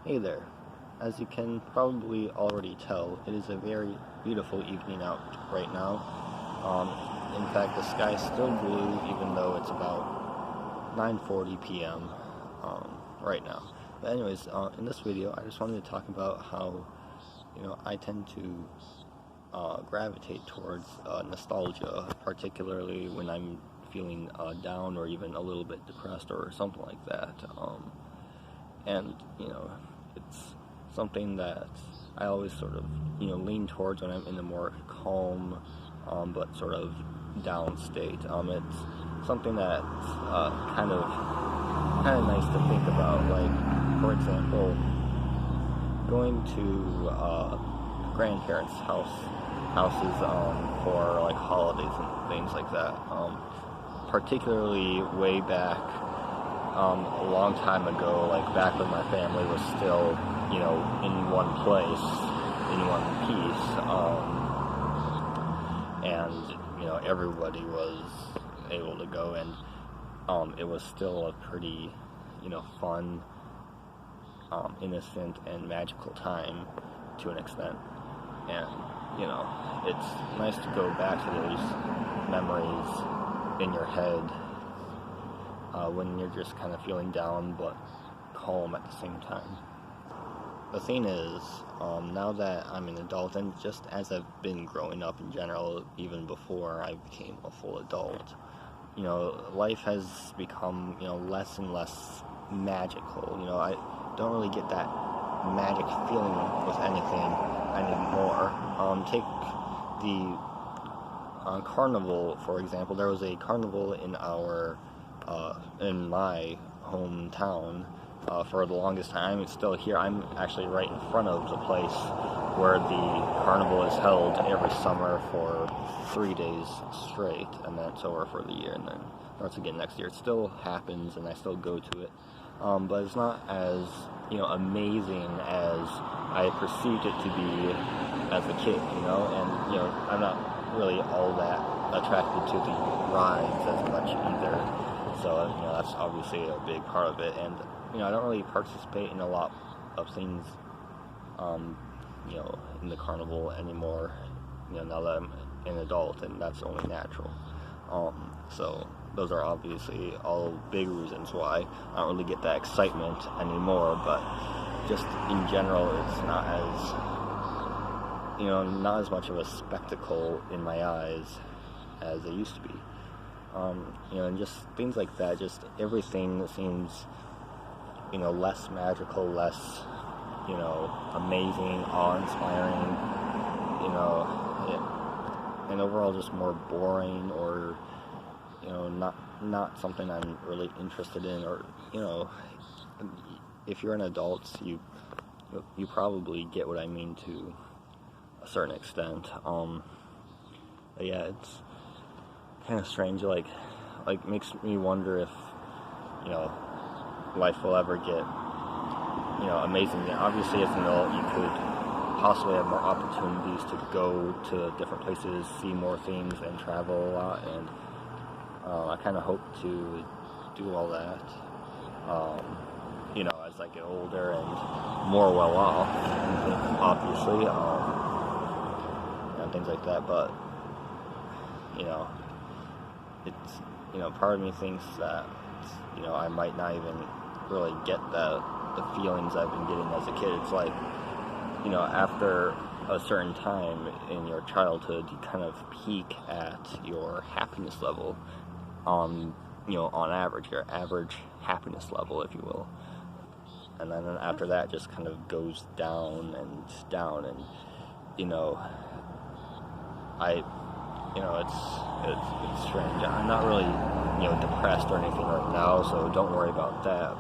Hey there. As you can probably already tell, it is a very beautiful evening out right now. In fact, the sky is still blue even though it's about 9:40 p.m. Right now. But anyways, in this video, I just wanted to talk about how I tend to gravitate towards nostalgia, particularly when I'm feeling down or even a little bit depressed or something like that. And it's something that I always sort of lean towards when I'm in a more calm but sort of down state. It's something that's kind of nice to think about. Like, for example, going to grandparents' houses for like holidays and things like that. Particularly way back a long time ago, like back when my family was still, in one place, in one piece, and, everybody was able to go, and it was still a pretty, fun, innocent, and magical time to an extent, and, it's nice to go back to those memories in your head when you're just kind of feeling down but calm at the same time. The thing is, now that I'm an adult, and just as I've been growing up in general, even before I became a full adult, life has become, less and less magical. I don't really get that magic feeling with anything anymore. Take the carnival, for example. There was a carnival in my hometown for the longest time. It's still here. I'm actually right in front of the place where the carnival is held every summer for 3 days straight, and then it's over for the year, and then starts again next year. It still happens, and I still go to it, but it's not as amazing as I perceived it to be as a kid, and I'm not really all that attracted to the rides as much either. So that's obviously a big part of it, and I don't really participate in a lot of things, in the carnival anymore. Now that I'm an adult, and that's only natural. So those are obviously all big reasons why I don't really get that excitement anymore. But just in general, it's not as much of a spectacle in my eyes as it used to be. And just things like that, just everything seems, less magical, less, amazing, awe-inspiring, and overall just more boring, or, not something I'm really interested in, or, if you're an adult, you probably get what I mean to a certain extent. But yeah, it's kind of strange, like makes me wonder if life will ever get amazing. And obviously as an adult you could possibly have more opportunities to go to different places, see more things, and travel a lot, and I kind of hope to do all that as I get older and more well off, obviously, and things like that. But it's part of me thinks that I might not even really get the feelings I've been getting as a kid. It's like after a certain time in your childhood, you kind of peak at your happiness level, on average, your average happiness level, if you will, and then after that just kind of goes down and down, and it's strange. I'm not really, depressed or anything right now, so don't worry about that.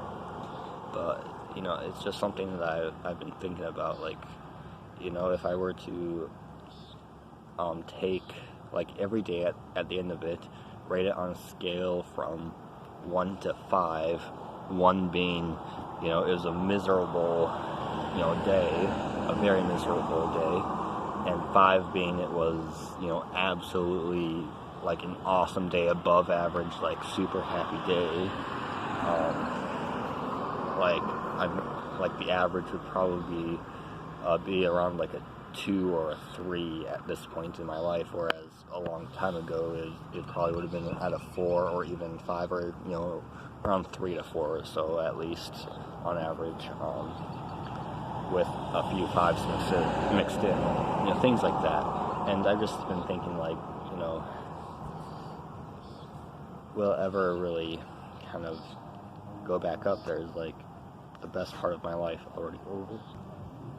But, it's just something that I've been thinking about, like, if I were to take, like, every day at the end of it, rate it on a scale from 1 to 5, 1 being, it was a miserable, day, a very miserable day, and 5 being it was, absolutely like an awesome day, above average, like super happy day. Like like the average would probably be around like a 2 or a 3 at this point in my life, whereas a long time ago it probably would have been at a 4 or even 5, or around 3 to 4 or so at least on average, with a few 5s mixed in, things like that. And I've just been thinking, like, will it ever really kind of go back up there? Is like the best part of my life already over?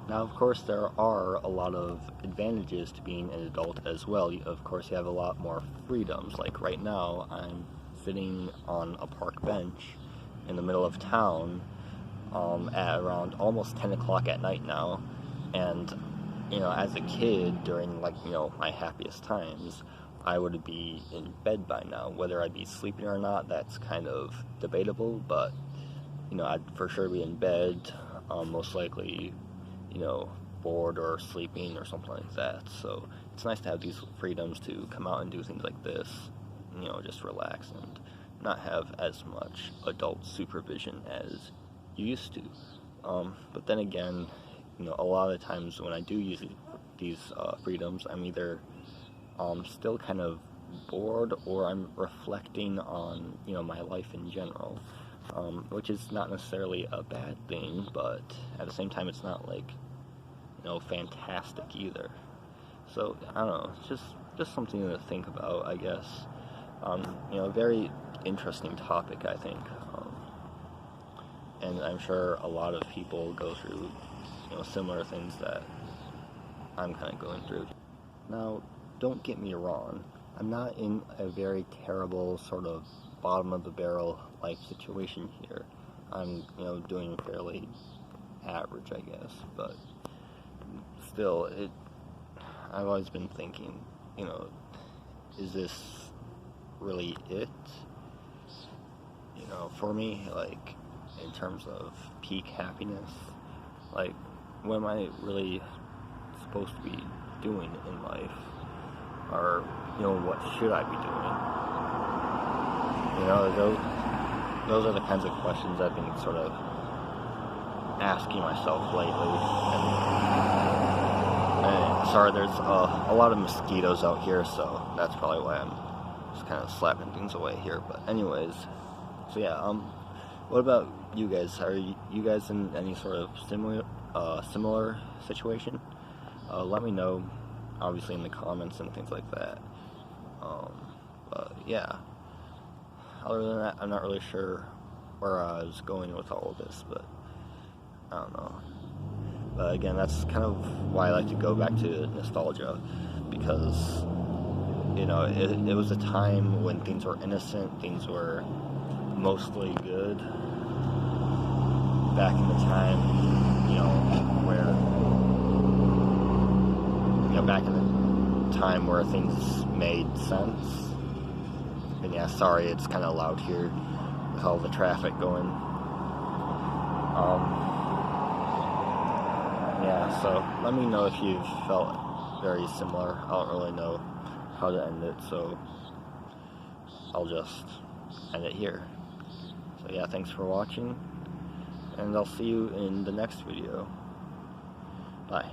Now, of course, there are a lot of advantages to being an adult as well. Of course, you have a lot more freedoms. Like right now, I'm sitting on a park bench in the middle of town at around almost 10 o'clock at night now. And, as a kid, during, like, my happiest times, I would be in bed by now. Whether I'd be sleeping or not, that's kind of debatable, but, I'd for sure be in bed, most likely, bored or sleeping or something like that. So it's nice to have these freedoms to come out and do things like this, just relax and not have as much adult supervision as you used to. But then again, a lot of the times when I do use these freedoms, I'm either still kind of bored, or I'm reflecting on, my life in general, which is not necessarily a bad thing, but at the same time, it's not like, fantastic either. So, I don't know, it's just something to think about, I guess. Very interesting topic, I think. And I'm sure a lot of people go through, similar things that I'm kind of going through. Now, don't get me wrong, I'm not in a very terrible sort of bottom of the barrel life situation here. I'm, doing fairly average, I guess, but still, I've always been thinking, is this really it? For me, like, in terms of peak happiness, like, what am I really supposed to be doing in life? Or, what should I be doing? Those are the kinds of questions I've been sort of asking myself lately. And sorry, there's a lot of mosquitoes out here, so that's probably why I'm just kind of slapping things away here. But anyways, so yeah, what about you guys? Are you guys in any sort of similar situation? Let me know, obviously, in the comments and things like that. But yeah, other than that, I'm not really sure where I was going with all of this, but I don't know. But again, that's kind of why I like to go back to nostalgia, because, it was a time when things were innocent, things were mostly good, back in the time, back in the time where things made sense. And yeah, sorry, it's kind of loud here with all the traffic going. Yeah, so let me know if you've felt very similar. I don't really know how to end it, so I'll just end it here. So yeah, thanks for watching, and I'll see you in the next video. Bye.